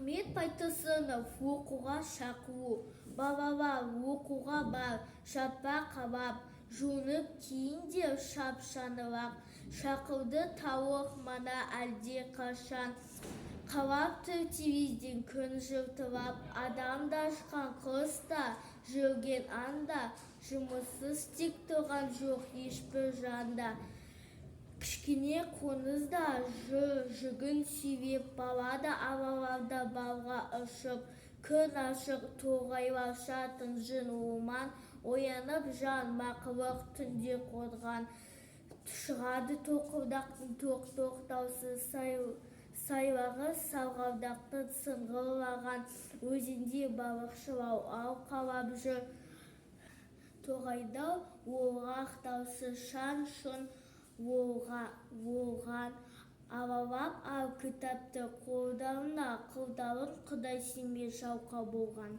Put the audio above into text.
Ахмет Байтұрсынов оқуға шақыру. Балалар оқуға бар, шапа қабап, жуынып кейінде шапшаңырақ. Шақырды тауық мана әлде қашан. Қалап тұр терезеден күн жыртылап, адамда ашқан қыста, жүрген анда, жұмыссыз тек тұрған жоқ ешбір жанда. Кішкене қоңызда жүгін сүйреп, балады араларда барға ұшып, күн ашық торғайларша тынжын орман, оянып жан мақұлық түнде қорған. Шығады тоқылдақтың тоқ-тоқ даусы, сайлағы сарғалдақтың сыңғырлаған, өзенде балықшылар ау қалап жүр. Торғайда орақ даусы шаң-шұң болған, аралап ал кітапты қолдарына, қылдарын құдай сенбей жалқау болған.